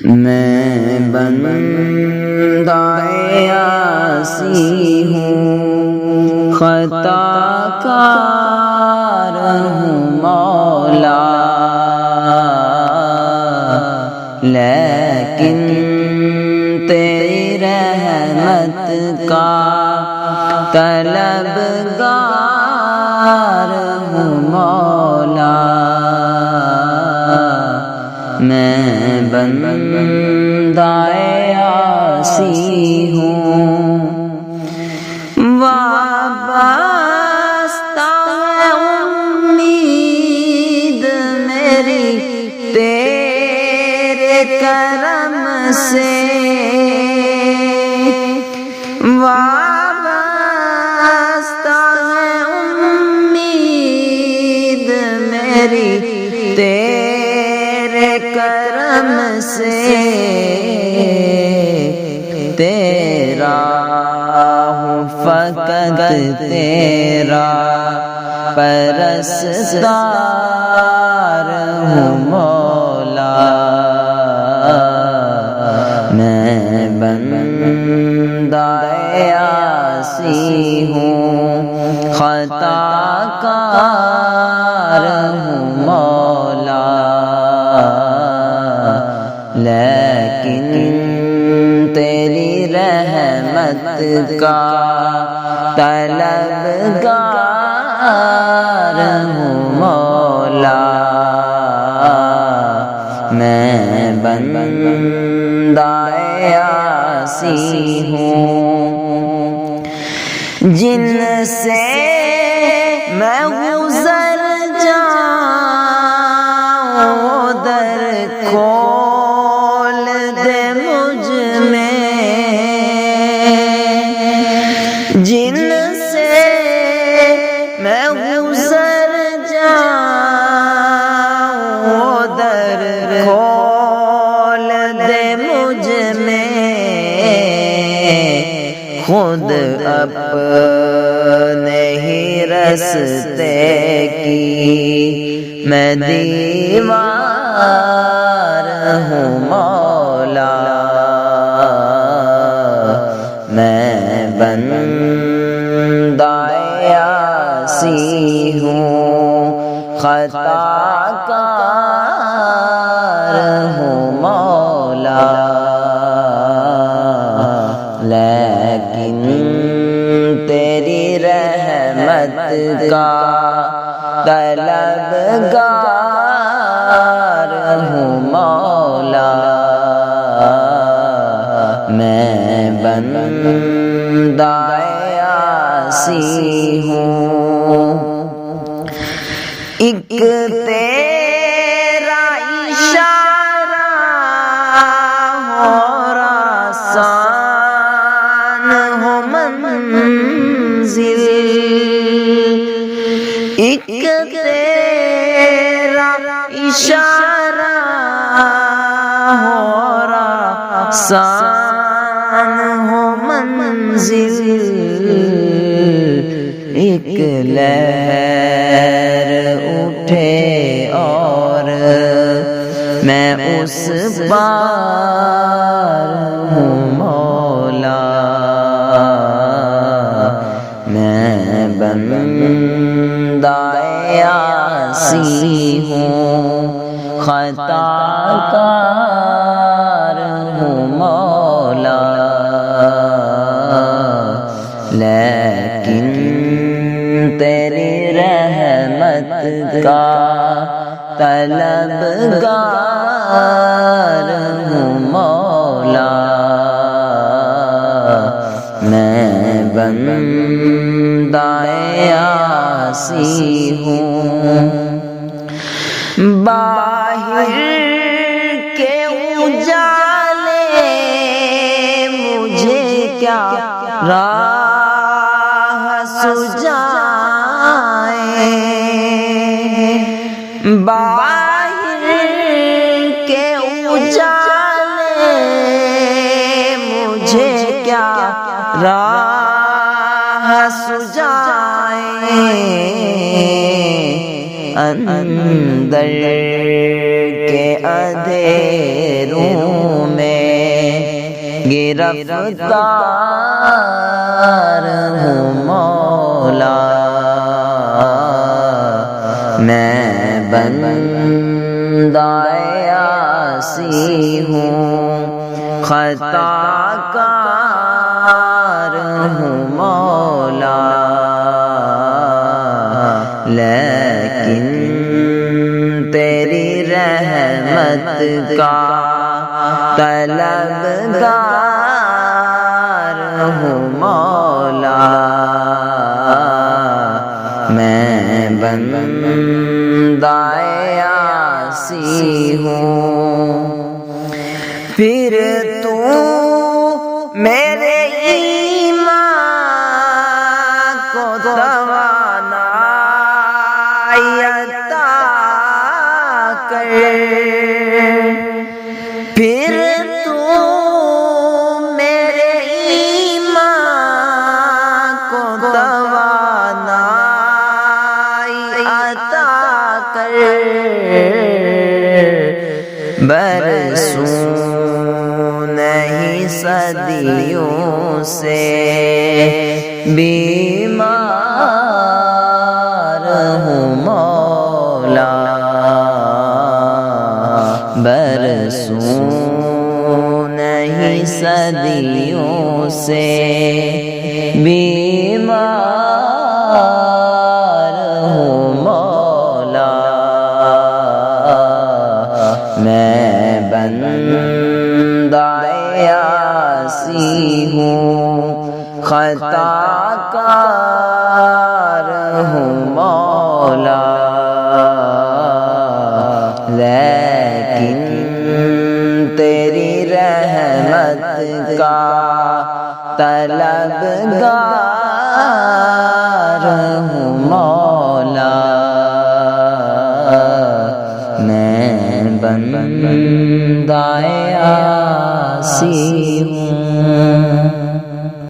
میں بندہ عاصی ہوں، خطا کار ہوں مولا، لیکن تیری رحمت کا طلبگار ہوں مولا۔ میں بندہ عاصی ہوں، وابستہ ہے امید میری تیرے کرم سے، وابستہ ہے امید میری تیرے کرم سے، تیرا ہوں فقط تیرا پرستار ہوں مولا۔ میں بندہ عاصی ہوں، خطا کار ہوں مولا، لیکن تیری رحمت کا طلبگار ہوں مولا۔ میں بندہ عاصی ہوں، جن سے میں گزر جاؤں در کھول دے مجھ میں، جن سے میں گزر جاؤں در کھول دے مجھ میں، خود اپنے ہی رستے کی میں دیوار ہوں مولا۔ میں بندہ عاصی ہوں، خطا کار ہوں مولا، لیکن تیری رحمت کا طلبگار ہوں مولا۔ میں بندہ عاصی ہوں، ایک تیرا اشارہ ہو آسان ہو منزل، ایک تیرا اشارہ ہو آسان ہو منزل، ایک لہر اٹھے اور میں اس پار ہوں مولا۔ میں بندہ عاصی ہوں، خطا کار ہوں مولا، لیکن تیری رحمت کا طلبگار ہوں مولا۔ میں بندہ عاصی ہوں، باہر کے اجالے مجھے کیا راہ سجائے، باہر کے اجالے مجھے کیا راہ سجائے، اندر کے اندھیروں گرفتار ہوں مولا، میں بندہ عاصی ہوں، خطا کار ہوں مولا، لیکن تیری رحمت کا طلبگار ہوں مولا، میں بندہ عاصی ہوں، پھر تو میرے ایمان کو توانائی عطا کر، پھر تو میرے ایمان کو توانائی عطا کر، برسوں نہیں صدیوں سے بیمار ہوں مولا، برسوں نہیں صدیوں سے بیمار ہوں مولا، میں بندہ عاصی ہوں، خطا کار ہوں مولا، لیکن تیری رحمت کا طلبگار ہوں مولا، میں بندہ عاصی ہوں۔